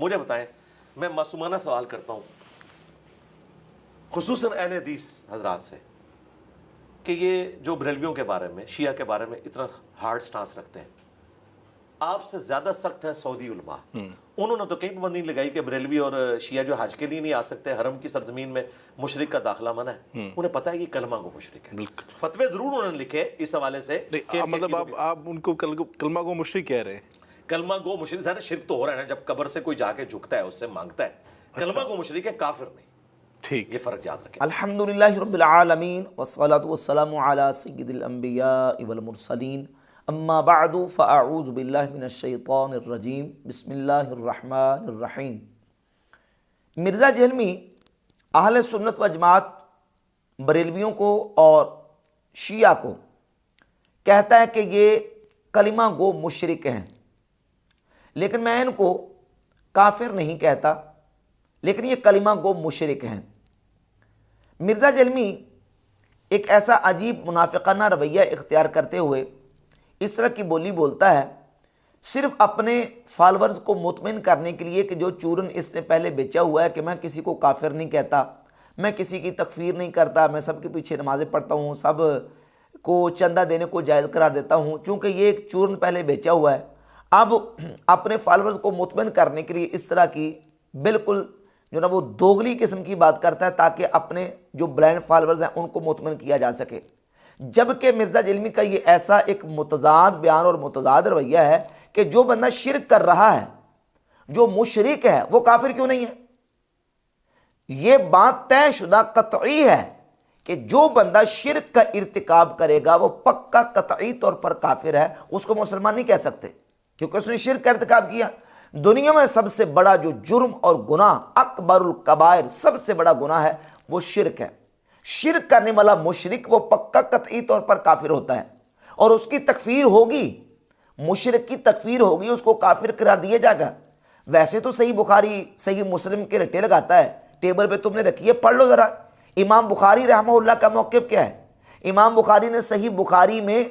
مجھے بتائیں، میں معصومانہ سوال کرتا ہوں خصوصاً اہل حدیث حضرات سے کہ یہ جو بریلویوں کے بارے میں، شیعہ کے بارے میں اتنا ہارڈ سٹانس رکھتے ہیں، آپ سے زیادہ سخت ہیں سعودی علماء. انہوں نے تو کہیں پابندی نہیں لگائی کہ بریلوی اور شیعہ جو حج کے لیے نہیں آ سکتے، حرم کی سرزمین میں مشرک کا داخلہ منع ہے. انہیں پتہ ہے کہ کلمہ گو مشرک ہے. فتوے ضرور انہوں نے لکھے اس حوالے سے، مطلب آپ ان کو کلمہ گو مشرک کہہ رہے ہیں؟ کلمہ گو مشرک ظاہر شرک تو ہو رہا ہے نا، جب قبر سے کوئی جا کے جھکتا ہے اس سے مانگتا ہے. کلمہ گو مشرک ہے، کافر نہیں. ٹھیک، یہ فرق یاد رکھیں. الحمدللہ رب العالمین والصلاة والسلام علی سید الانبیاء والمرسلین، اما بعد فاعوذ باللہ من الشیطان الرجیم، بسم اللہ الرحمن الرحیم. مرزا جہلمی اہل سنت و جماعت بریلویوں کو اور شیعہ کو کہتا ہے کہ یہ کلمہ گو مشرک ہیں، لیکن میں ان کو کافر نہیں کہتا، لیکن یہ کلمہ گو مشرک ہیں. مرزا جہلمی ایک ایسا عجیب منافقانہ رویہ اختیار کرتے ہوئے اس طرح کی بولی بولتا ہے، صرف اپنے فالورز کو مطمئن کرنے کے لیے کہ جو چورن اس نے پہلے بیچا ہوا ہے کہ میں کسی کو کافر نہیں کہتا، میں کسی کی تکفیر نہیں کرتا، میں سب کے پیچھے نمازیں پڑھتا ہوں، سب کو چندہ دینے کو جائز قرار دیتا ہوں. چونکہ یہ ایک چورن پہلے بیچا ہوا ہے، اب اپنے فالورز کو مطمئن کرنے کے لیے اس طرح کی بالکل جو نا وہ دوغلی قسم کی بات کرتا ہے تاکہ اپنے جو بلائنڈ فالورز ہیں ان کو مطمئن کیا جا سکے. جبکہ مرزا جہلمی کا یہ ایسا ایک متضاد بیان اور متضاد رویہ ہے کہ جو بندہ شرک کر رہا ہے، جو مشرک ہے، وہ کافر کیوں نہیں ہے؟ یہ بات طے شدہ قطعی ہے کہ جو بندہ شرک کا ارتکاب کرے گا وہ پکا قطعی طور پر کافر ہے، اس کو مسلمان نہیں کہہ سکتے کیونکہ اس نے شرک کا ارتکاب کیا. دنیا میں سب سے بڑا جو جرم اور گناہ، اکبر الکبائر، سب سے بڑا گناہ ہے وہ شرک ہے. شرک کرنے والا مشرک وہ پکا قطعی طور پر کافر ہوتا ہے اور اس کی تکفیر ہوگی، مشرک کی تکفیر ہوگی، اس کو کافر قرار دیا جائے گا. ویسے تو صحیح بخاری صحیح مسلم کے رٹے لگاتا ہے، ٹیبل پہ تم نے رکھی ہے، پڑھ لو ذرا. امام بخاری رحمہ اللہ کا موقف کیا ہے؟ امام بخاری نے صحیح بخاری میں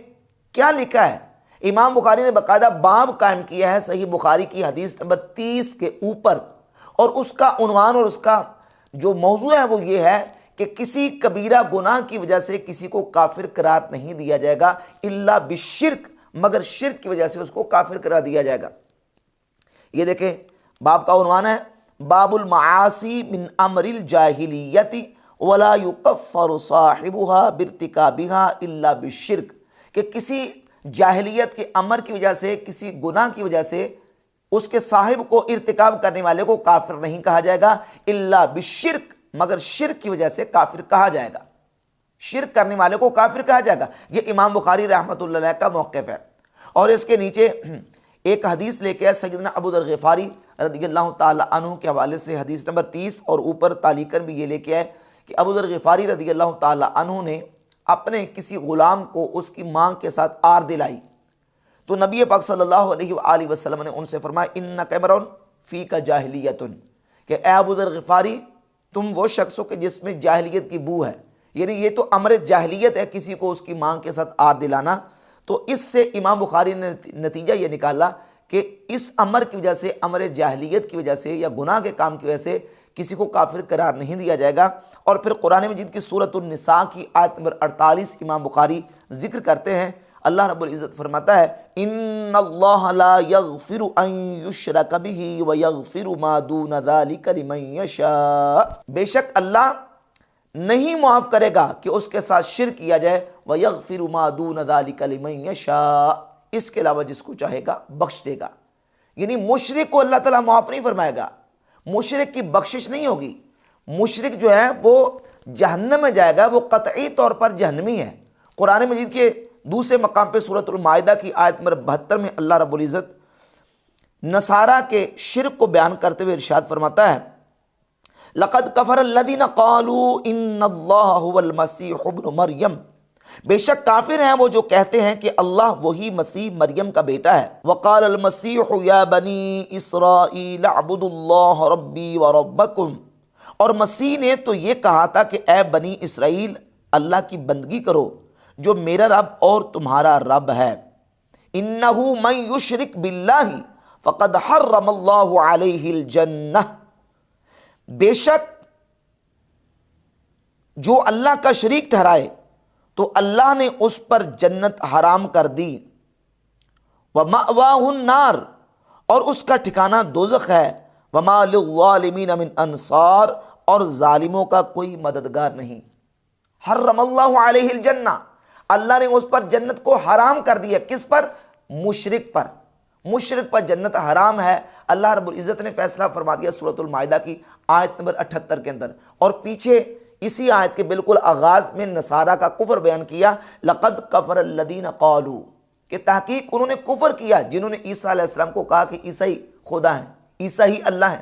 کیا لکھا ہے؟ امام بخاری نے باقاعدہ باب قائم کیا ہے صحیح بخاری کی حدیث نمبر 30 کے اوپر، اور اس کا عنوان اور اس کا جو موضوع ہے وہ یہ ہے کہ کسی کبیرہ گناہ کی وجہ سے کسی کو کافر قرار نہیں دیا جائے گا الا بالشرک، مگر شرک کی وجہ سے اس کو کافر قرار دیا جائے گا. یہ دیکھیں باب کا عنوان ہے باب المعاصی من امر الجاہلیت ولا یکفر صاحبها بارتکابها الا بالشرک، کہ کسی جاہلیت کے امر کی وجہ سے، کسی گناہ کی وجہ سے اس کے صاحب کو ارتکاب کرنے والے کو کافر نہیں کہا جائے گا الا بالشرک، مگر شرک کی وجہ سے کافر کہا جائے گا. شرک کرنے والے کو کافر کہا جائے گا. یہ امام بخاری رحمۃ اللہ علیہ کا موقف ہے. اور اس کے نیچے ایک حدیث لے کے سیدنا ابو ذر غفاری رضی اللہ تعالی عنہ کے حوالے سے حدیث نمبر 30، اور اوپر تعلیقاً بھی یہ لے کے آئے کہ ابو ذر غفاری رضی اللہ تعالی عنہ نے اپنے کسی غلام کو اس کی ماں کے ساتھ آر دلائی تو نبی پاک صلی اللہ علیہ وآلہ وسلم نے ان سے فرمایا انک امرؤ فیک جاہلیۃ، کہ اے ابو ذر غفاری تم وہ شخص ہو کہ جس میں جاہلیت کی بو ہے. یعنی یہ تو امر جاہلیت ہے کسی کو اس کی ماں کے ساتھ آر دلانا. تو اس سے امام بخاری نے نتیجہ یہ نکالا کہ اس امر کی وجہ سے، امر جاہلیت کی وجہ سے یا گناہ کے کام کی وجہ سے کسی کو کافر قرار نہیں دیا جائے گا. اور پھر قرآن مجید کی سورۃ النساء کی آیت نمبر 48 امام بخاری ذکر کرتے ہیں. اللہ رب العزت فرماتا ہے ان اللہ لا یغفر ان یشرک بہ ویغفر ما دون ذلک لمن یشاء، بے شک اللہ نہیں معاف کرے گا کہ اس کے ساتھ شرک کیا جائے، ویغفر ما دون ذلک لمن یشاء، اس کے علاوہ جس کو چاہے گا بخش دے گا. یعنی مشرک کو اللہ تعالیٰ معاف نہیں فرمائے گا، مشرک کی بخشش نہیں ہوگی. مشرک جو ہے وہ جہنم میں جائے گا، وہ قطعی طور پر جہنمی ہے. قرآن مجید کے دوسرے مقام پہ سورۃ المائدہ کی آیت نمبر 72 میں اللہ رب العزت نصارہ کے شرک کو بیان کرتے ہوئے ارشاد فرماتا ہے لقد کفر الذین قالوا ان اللہ هو المسیح ابن مریم، بے شک کافر ہیں وہ جو کہتے ہیں کہ اللہ وہی مسیح مریم کا بیٹا ہے. وقال المسیح یا بنی اسرائیل اعبدوا اللہ ربی وربکم، اور مسیح نے تو یہ کہا تھا کہ اے بنی اسرائیل اللہ کی بندگی کرو جو میرا رب اور تمہارا رب ہے. انہ من یشرک باللہ فقد حرم اللہ علیہ الجنہ، بے شک جو اللہ کا شریک ٹھہرائے تو اللہ نے اس پر جنت حرام کر دی، وَمَأْوَاهُ النَّارُ، اور اس کا ٹھکانہ دوزخ ہے، وَمَا لِلظَّالِمِينَ مِنْ انصار، اور ظالموں کا کوئی مددگار نہیں۔ حرم اللہ علیہ الجنہ، اللہ نے اس پر جنت کو حرام کر دیا، کس پر؟ مشرک پر۔ مشرک پر جنت حرام ہے۔ اللہ رب العزت نے فیصلہ فرما دیا سورۃ المائدہ کی آیت نمبر 78 کے اندر، اور پیچھے اسی آیت کے بالکل آغاز میں نصارہ کا کفر بیان کیا، لقد کفر الذین قالوا، کہ تحقیق انہوں نے کفر کیا جنہوں نے عیسیٰ علیہ السلام کو کہا کہ عیسیٰ ہی خدا ہیں، عیسیٰ ہی اللہ ہیں،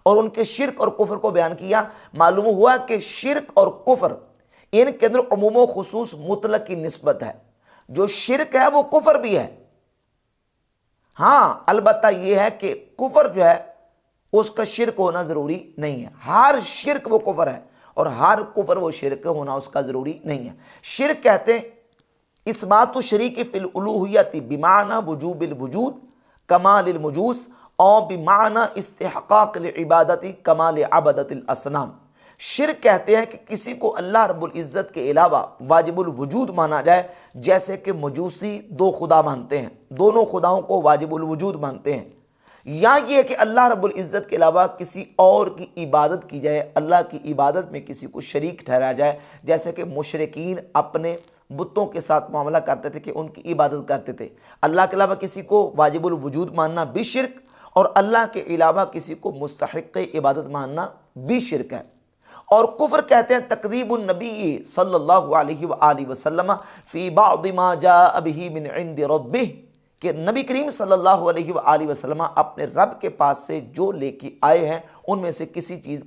اور ان کے شرک اور کفر کو بیان کیا۔ معلوم ہوا کہ شرک اور کفر ان کے اندر عموم و خصوص مطلق کی نسبت ہے، جو شرک ہے وہ کفر بھی ہے، ہاں البتہ یہ ہے کہ کفر جو ہے اس کا شرک ہونا ضروری نہیں ہے، ہر شرک وہ کفر ہے اور ہر کفر وہ شرک ہونا اس کا ضروری نہیں ہے۔ شرک کہتے ہیں اثبات الشریک فی الالوہیت بمعنی وجوب الوجود کمال المجوس، اور بمعنی استحقاق العبادت کمال عبادت الاصنام۔ شرک کہتے ہیں کہ کسی کو اللہ رب العزت کے علاوہ واجب الوجود مانا جائے، جیسے کہ مجوسی دو خدا مانتے ہیں، دونوں خداؤں کو واجب الوجود مانتے ہیں، یا یہ کہ اللہ رب العزت کے علاوہ کسی اور کی عبادت کی جائے، اللہ کی عبادت میں کسی کو شریک ٹھہرایا جائے، جیسے کہ مشرکین اپنے بتوں کے ساتھ معاملہ کرتے تھے کہ ان کی عبادت کرتے تھے۔ اللہ کے علاوہ کسی کو واجب الوجود ماننا بھی شرک، اور اللہ کے علاوہ کسی کو مستحق عبادت ماننا بھی شرک ہے۔ اور کفر کہتے ہیں تکذیب النبی صلی اللہ علیہ وآلہ وسلم فی بعض ما جاء به من عند ربہ، کہ نبی کریم صلی اللہ علیہ وآلہ وسلم اپنے رب کے پاس سے جو لے کے آئے ہیں ان میں سے کسی چیز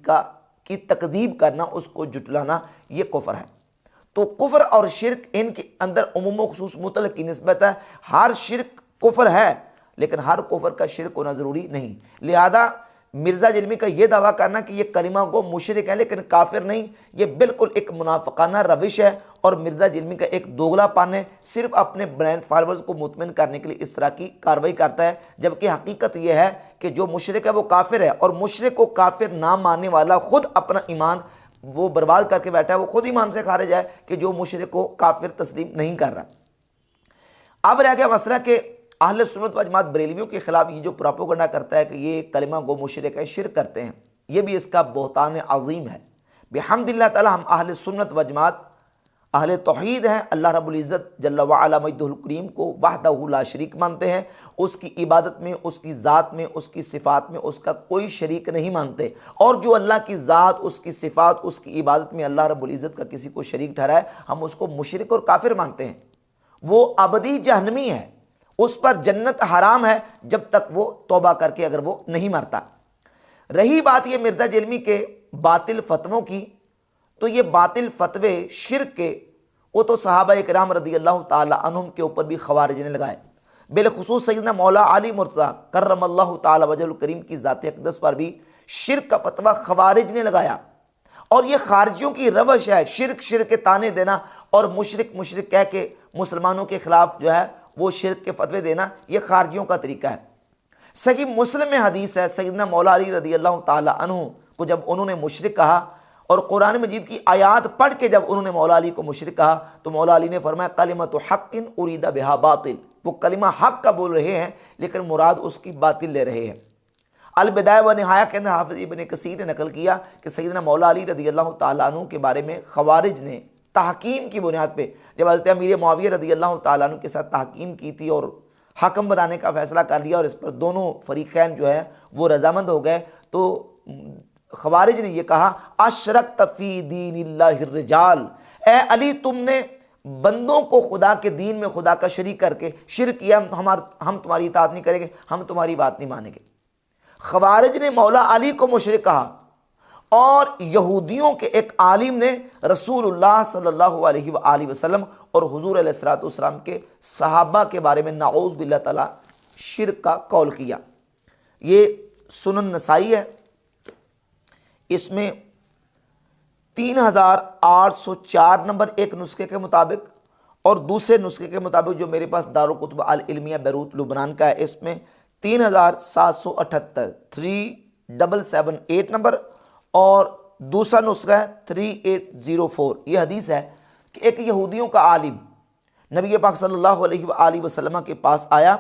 کی تکذیب کرنا، اس کو جھٹلانا، یہ کفر ہے۔ تو کفر اور شرک ان کے اندر عموم و خصوص مطلق کی نسبت ہے، ہر شرک کفر ہے لیکن ہر کفر کا شرک ہونا ضروری نہیں۔ لہذا مرزا جلمی کا یہ دعویٰ کرنا کہ یہ کلمہ گو مشرک ہے لیکن کافر نہیں، یہ بالکل ایک منافقانہ روش ہے، اور مرزا جلمی کا ایک دوغلا پن ہے، صرف اپنے برینڈ فالوورز کو مطمئن کرنے کے لیے اس طرح کی کارروائی کرتا ہے، جبکہ حقیقت یہ ہے کہ جو مشرک ہے وہ کافر ہے، اور مشرک کو کافر نہ ماننے والا خود اپنا ایمان وہ برباد کر کے بیٹھا ہے، وہ خود ایمان سے خارج ہے کہ جو مشرک کو کافر تسلیم نہیں کر رہا۔ اب رہ گیا مسئلہ کہ اہل سنت و جماعت بریلویوں کے خلاف یہ جو پروپیگنڈا کرتا ہے کہ یہ کلمہ گو مشرک ہے، شرک کرتے ہیں، یہ بھی اس کا بہتان عظیم ہے۔ بحمد اللہ تعالی ہم اہل سنت و جماعت اہل توحید ہیں، اللہ رب العزت جل وعلا مجدہ الکریم کو وحدہ لا شریک مانتے ہیں، اس کی عبادت میں، اس کی ذات میں، اس کی صفات میں اس کا کوئی شریک نہیں مانتے، اور جو اللہ کی ذات، اس کی صفات، اس کی عبادت میں اللہ رب العزت کا کسی کو شریک ٹھہرائے ہم اس کو مشرک اور کافر مانتے ہیں، وہ ابدی جہنمی ہے، اس پر جنت حرام ہے جب تک وہ توبہ کر کے اگر وہ نہیں مرتا۔ رہی بات یہ مرزا جلمی کے باطل فتووں کی، تو یہ باطل فتوے شرک کے وہ تو صحابہ اکرام رضی اللہ تعالی عنہم کے اوپر بھی خوارج نے لگائے، بالخصوص سیدنا مولا علی مرتضیٰ کرم اللہ تعالی وجہ الکریم کی ذات اقدس پر بھی شرک کا فتویٰ خوارج نے لگایا، اور یہ خارجیوں کی روش ہے، شرک شرک کے تانے دینا اور مشرک مشرک کہہ کے مسلمانوں کے خلاف جو ہے وہ شرک کے فتوے دینا، یہ خارجیوں کا طریقہ ہے۔ صحیح مسلم میں حدیث ہے، سیدنا مولا علی رضی اللہ تعالی عنہ کو جب انہوں نے مشرک کہا اور قرآن مجید کی آیات پڑھ کے جب انہوں نے مولا علی کو مشرک کہا تو مولا علی نے فرمایا کلمۃ حق ارید بہا باطل، وہ کلمہ حق کا بول رہے ہیں لیکن مراد اس کی باطل لے رہے ہیں۔ البدایہ و نہایہ کے اندر حافظ ابن کثیر نے نقل کیا کہ سیدنا مولا علی رضی اللہ تعالیٰ عنہ کے بارے میں خوارج نے تحکیم کی بنیاد پہ جب حضرت امیر معاویہ رضی اللہ تعالیٰ عنہ کے ساتھ تحکیم کی تھی اور حکم بنانے کا فیصلہ کر لیا اور اس پر دونوں فریقین جو ہے وہ رضامند ہو گئے، تو خوارج نے یہ کہا اشرکت فی دین اللہ الرجال، اے علی تم نے بندوں کو خدا کے دین میں خدا کا شریک کر کے شرک کیا، ہم تمہاری اطاعت نہیں کریں گے، ہم تمہاری بات نہیں مانیں گے۔ خوارج نے مولا علی کو مشرک کہا، اور یہودیوں کے ایک عالم نے رسول اللہ صلی اللہ علیہ وآلہ وسلم اور حضور علیہ الصلوۃ والسلام کے صحابہ کے بارے میں نعوذ باللہ تعالی شرک کا قول کیا۔ یہ سنن نسائی ہے، اس میں 3804 نمبر ایک نسخے کے مطابق، اور دوسرے نسخے کے مطابق جو میرے پاس دارالکتب العلمیہ بیروت لبنان کا ہے اس میں 3778 3778 نمبر، اور دوسرا نسخہ ہے 3804۔ یہ حدیث ہے کہ ایک یہودیوں کا عالم نبی پاک صلی اللہ علیہ وآلہ وسلم کے پاس آیا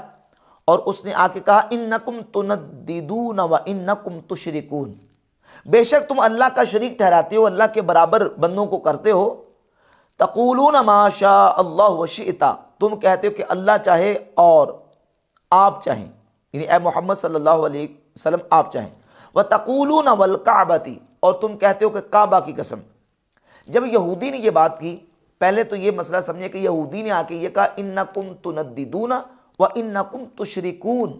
اور اس نے آ کے کہا انکم تنددون و انکم تشرکون، بے شک تم اللہ کا شریک ٹھہراتے ہو، اللہ کے برابر بندوں کو کرتے ہو۔ تقولون ما شاء اللہ وشئت، تم کہتے ہو کہ اللہ چاہے اور آپ چاہیں، یعنی اے محمد صلی اللہ علیہ وسلم آپ چاہیں۔ وتقولون والکعبۃ، اور تم کہتے ہو کہ کعبہ کی قسم۔ جب یہودی نے یہ بات کی، پہلے تو یہ مسئلہ سمجھے کہ یہودی نے آ کے یہ کہا انکم تنددون و انکم تشرکون،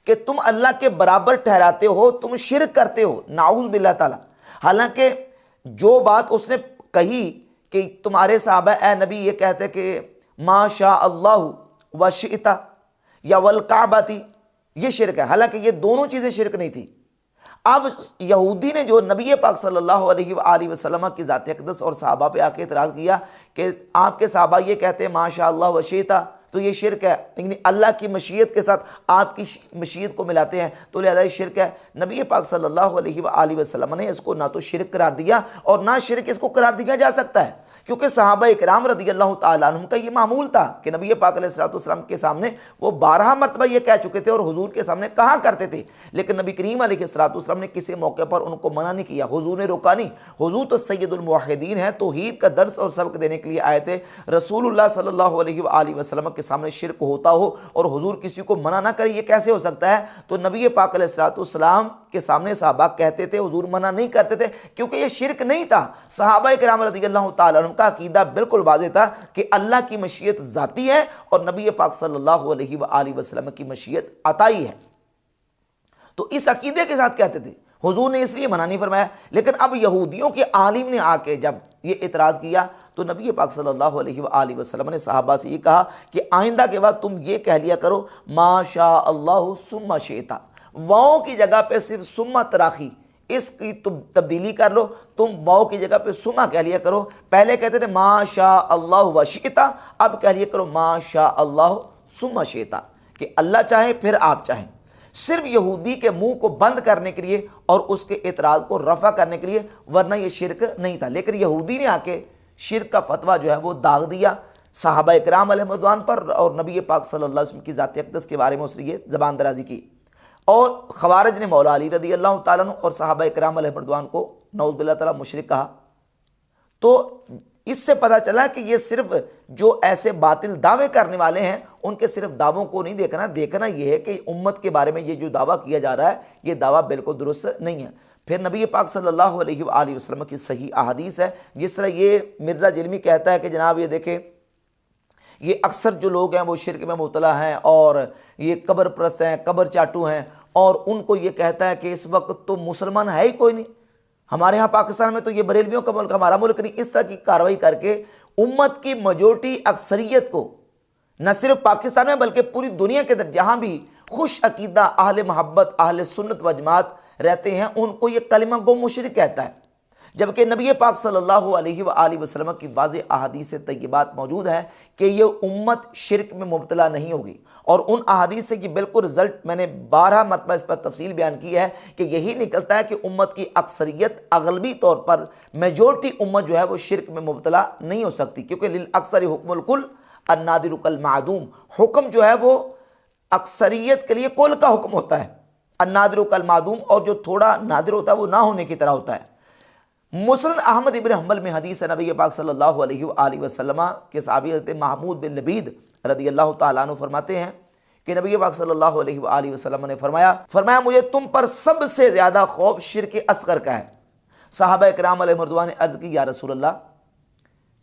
کہ تم اللہ کے برابر ٹھہراتے ہو، تم شرک کرتے ہو، نعوذ باللہ تعالی۔ حالانکہ جو بات اس نے کہی کہ تمہارے صحابہ اے نبی یہ کہتے کہ ما شاء اللہ وشئت یا والکعبۃ، یہ شرک ہے، حالانکہ یہ دونوں چیزیں شرک نہیں تھی۔ اب یہودی نے جو نبی پاک صلی اللہ علیہ وآلہ وسلم کی ذات اقدس اور صحابہ پہ آ کے اعتراض کیا کہ آپ کے صحابہ یہ کہتے ہیں ما شاء اللہ وشئت، تو یہ شرک ہے، یعنی اللہ کی مشیت کے ساتھ آپ کی مشیت کو ملاتے ہیں، تو لہذا یہ شرک ہے۔ نبی پاک صلی اللہ علیہ وآلہ وسلم نے اس کو نہ تو شرک قرار دیا اور نہ شرک اس کو قرار دیا جا سکتا ہے، کیونکہ صحابہ اکرام رضی اللہ تعالیٰ عنہم کا یہ معمول تھا کہ نبی پاک علیہ السلام کے سامنے وہ 12 مرتبہ یہ کہہ چکے تھے اور حضور کے سامنے کہا کرتے تھے، لیکن نبی کریم علیہ السلام نے کسی موقع پر ان کو منع نہیں کیا، حضور نے روکا نہیں۔ حضور تو سید الموحدین ہیں، توحید کا درس اور سبق دینے کے لیے آئے تھے۔ رسول اللہ صلی اللہ علیہ وآلہ وسلم کے سامنے شرک ہوتا ہو اور حضور کسی کو منع نہ کرے، یہ کیسے ہو سکتا ہے؟ تو نبی پاک علیہ السلام کے سامنے صحابہ کہتے تھے، حضور منع نہیں کرتے تھے، کیونکہ یہ شرک نہیں تھا۔ صحابہ کرام رضی اللہ تعالیٰ عنہ کا عقیدہ بالکل واضح تھا کہ اللہ کی مشیت ذاتی ہے اور نبی پاک صلی اللہ علیہ وآلہ وسلم کی مشیت عطائی ہے، تو اس عقیدے کے ساتھ کہتے تھے، حضور نے اس لیے منع نہیں فرمایا۔ لیکن اب یہودیوں کے عالم نے آ کے جب یہ اعتراض کیا تو نبی پاک صلی اللہ علیہ وآلہ وسلم نے صحابہ سے یہ کہا کہ آئندہ کے بعد تم یہ کہہ لیا کرو ما شاء اللہ ثم شئت، واؤ کی جگہ پہ صرف ثم تراخی، اس کی تم تبدیلی کر لو، تم واؤ کی جگہ پہ ثم کہہ لیا کرو۔ پہلے کہتے تھے ما شاء اللہ وشئت، اب کہہ لیا کرو ما شاء اللہ ثم شئت، کہ اللہ چاہے پھر آپ چاہیں، صرف یہودی کے منہ کو بند کرنے کے لیے اور اس کے اعتراض کو رفع کرنے کے لیے، ورنہ یہ شرک نہیں تھا۔ لیکن یہودی نے آ کے شرک کا فتویٰ جو ہے وہ داغ دیا صحابہ اکرام علیہ رضوان پر، اور نبی پاک صلی اللہ علیہ وسلم کی ذات اقدس کے بارے میں اس نے یہ زبان درازی کی، اور خوارج نے مولا علی رضی اللہ تعالیٰ عنہ اور صحابہ اکرام علیہ رضوان کو نعوذ باللہ تعالیٰ مشرک کہا۔ تو اس سے پتہ چلا کہ یہ صرف جو ایسے باطل دعوے کرنے والے ہیں ان کے صرف دعووں کو نہیں دیکھنا یہ ہے کہ امت کے بارے میں یہ جو دعویٰ کیا جا رہا ہے یہ دعویٰ بالکل درست نہیں ہے۔ پھر نبی پاک صلی اللہ علیہ وآلہ وسلم کی صحیح احادیث ہے، جس طرح یہ مرزا جرمی کہتا ہے کہ جناب یہ دیکھیں یہ اکثر جو لوگ ہیں وہ شرک میں مبتلا ہیں اور یہ قبر پرست ہیں، قبر چاٹو ہیں، اور ان کو یہ کہتا ہے کہ اس وقت تو مسلمان ہے ہی کوئی نہیں، ہمارے ہاں پاکستان میں تو یہ بریلویوں کا ملک، ہمارا ملک نہیں۔ اس طرح کی کارروائی کر کے امت کی میجورٹی اکثریت کو نہ صرف پاکستان میں بلکہ پوری دنیا کے اندر جہاں بھی خوش عقیدہ اہل محبت اہل سنت و جماعت رہتے ہیں ان کو یہ کلمہ گو مشرک کہتا ہے، جبکہ نبی پاک صلی اللہ علیہ وآلہ وسلم کی واضح احادیث طیبات موجود ہے کہ یہ امت شرک میں مبتلا نہیں ہوگی، اور ان احادیث سے یہ بالکل رزلٹ میں نے 12 مرتبہ اس پر تفصیل بیان کی ہے کہ یہی نکلتا ہے کہ امت کی اکثریت اغلبی طور پر میجورٹی امت جو ہے وہ شرک میں مبتلا نہیں ہو سکتی، کیونکہ للاکثر حکم الکل النادر کالمعدوم، حکم جو ہے وہ اکثریت کے لیے کل کا حکم ہوتا ہے، النادر کالمعدوم، اور جو تھوڑا نادر ہوتا ہے وہ نہ ہونے کی طرح ہوتا ہے۔ مسند احمد ابن حنبل میں حدیث ہے، نبی پاک صلی اللہ علیہ وآلہ وسلم کے صحابی حضرت محمود بن لبید رضی اللہ تعالیٰ عنہ فرماتے ہیں کہ نبی پاک صلی اللہ علیہ وآلہ وسلم نے فرمایا مجھے تم پر سب سے زیادہ خوف شرک اصغر کا ہے۔ صحابہ اکرام علیہ رضوان نے عرض کی یا رسول اللہ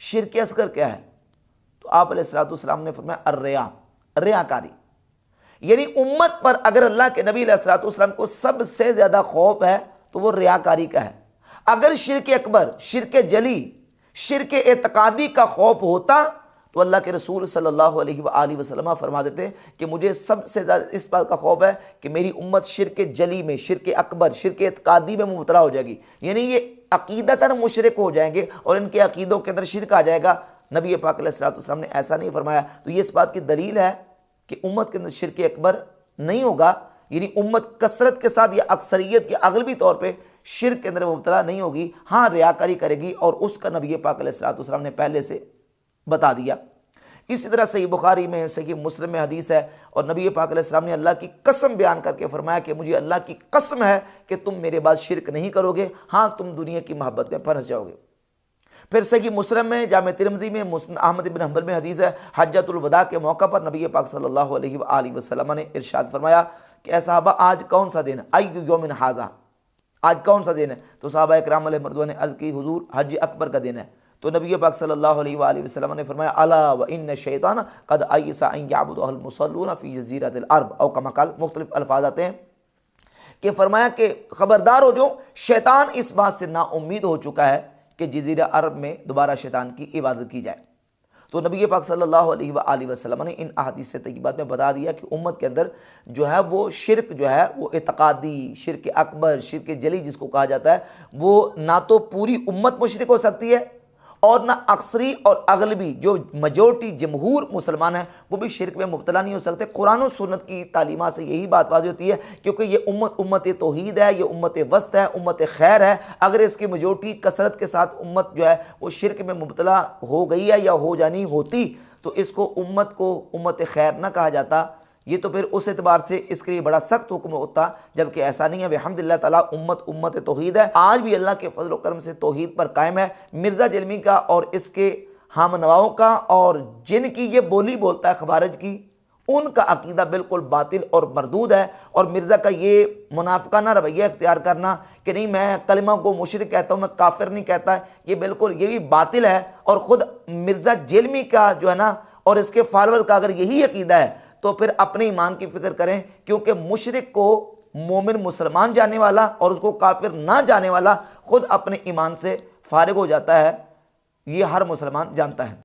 شرک اصغر کیا ہے؟ تو آپ علیہ السلام نے فرمایا الریا، ریاکاری، یعنی امت پر اگر اللہ کے نبی علیہ السلام کو سب سے زیادہ خوف ہے تو وہ ریاکاری کا ہے۔ اگر شرک اکبر، شرک جلی، شرک اعتقادی کا خوف ہوتا تو اللہ کے رسول صلی اللہ علیہ وآلہ وسلم فرما دیتے کہ مجھے سب سے زیادہ اس بات کا خوف ہے کہ میری امت شرک جلی میں، شرک اکبر، شرک اعتقادی میں مبتلا ہو جائے گی، یعنی یہ عقیدتاً مشرک ہو جائیں گے اور ان کے عقیدوں کے اندر شرک آ جائے گا۔ نبی پاک علیہ السلام نے ایسا نہیں فرمایا، تو یہ اس بات کی دلیل ہے کہ امت کے اندر شرک اکبر نہیں ہوگا، یعنی امت کثرت کے ساتھ یا اکثریت کے اغلبی طور پہ شرک کے اندر مبتلا نہیں ہوگی، ہاں ریاکاری کرے گی، اور اس کا نبی پاک علیہ الصلوۃ والسلام نے پہلے سے بتا دیا۔ اسی طرح صحیح بخاری میں، صحیح مسلم میں حدیث ہے، اور نبی پاک علیہ السلام نے اللہ کی قسم بیان کر کے فرمایا کہ مجھے اللہ کی قسم ہے کہ تم میرے بعد شرک نہیں کرو گے، ہاں تم دنیا کی محبت میں پھنس جاؤ گے۔ پھر صحیح مسلم میں، جامع ترمذی میں، مسند احمد بن حنبل میں حدیث ہے، حجۃ الوداع کے موقع پر نبی پاک صلی اللہ علیہ وآلہ وسلم نے ارشاد فرمایا کہ اے صحابہ آج کون سا دن ہے، ای یوم ھذا، آج کون سا دن ہے؟ تو صحابہ اکرام علیہ مردوان نے عرض کی حضور حج اکبر کا دن ہے۔ تو نبی پاک صلی اللہ علیہ وآلہ وسلم نے فرمایا الا وان الشیطان قد ایس ان یعبدہ المصلون فی جزیرۃ العرب، او کما قال، مختلف الفاظ آتے ہیں کہ فرمایا کہ خبردار ہو جو، شیطان اس بات سے نا امید ہو چکا ہے کہ جزیرہ عرب میں دوبارہ شیطان کی عبادت کی جائے۔ تو نبی پاک صلی اللہ علیہ وآلہ وسلم نے ان احادیث طیبات میں بتا دیا کہ امت کے اندر جو ہے وہ شرک جو ہے وہ اعتقادی، شرک اکبر، شرک جلی جس کو کہا جاتا ہے، وہ نہ تو پوری امت مشرک ہو سکتی ہے، اور نہ اکثری اور اغلبی جو میجورٹی جمہور مسلمان ہیں وہ بھی شرک میں مبتلا نہیں ہو سکتے۔ قرآن و سنت کی تعلیمات سے یہی بات واضح ہوتی ہے، کیونکہ یہ امت توحید ہے، یہ امت وسط ہے، امت خیر ہے۔ اگر اس کی میجورٹی کثرت کے ساتھ امت جو ہے وہ شرک میں مبتلا ہو گئی ہے یا ہو جانی ہوتی تو اس کو امت خیر نہ کہا جاتا۔ یہ تو پھر اس اعتبار سے اس کے لیے بڑا سخت حکم ہوتا، جبکہ ایسا نہیں ہے۔ الحمدللہ تعالیٰ امت توحید ہے، آج بھی اللہ کے فضل و کرم سے توحید پر قائم ہے۔ مرزا جلمی کا اور اس کے ہم نواؤں کا، اور جن کی یہ بولی بولتا ہے خوارج کی، ان کا عقیدہ بالکل باطل اور مردود ہے۔ اور مرزا کا یہ منافقانہ رویہ اختیار کرنا کہ نہیں میں کلمہ کو مشرک کہتا ہوں، میں کافر نہیں کہتا، یہ بالکل یہ بھی باطل ہے۔ اور خود مرزا جلمی کا جو ہے نا اور اس کے فالوور کا اگر یہی عقیدہ ہے تو پھر اپنے ایمان کی فکر کریں، کیونکہ مشرک کو مومن مسلمان جانے والا اور اس کو کافر نہ جانے والا خود اپنے ایمان سے فارغ ہو جاتا ہے، یہ ہر مسلمان جانتا ہے۔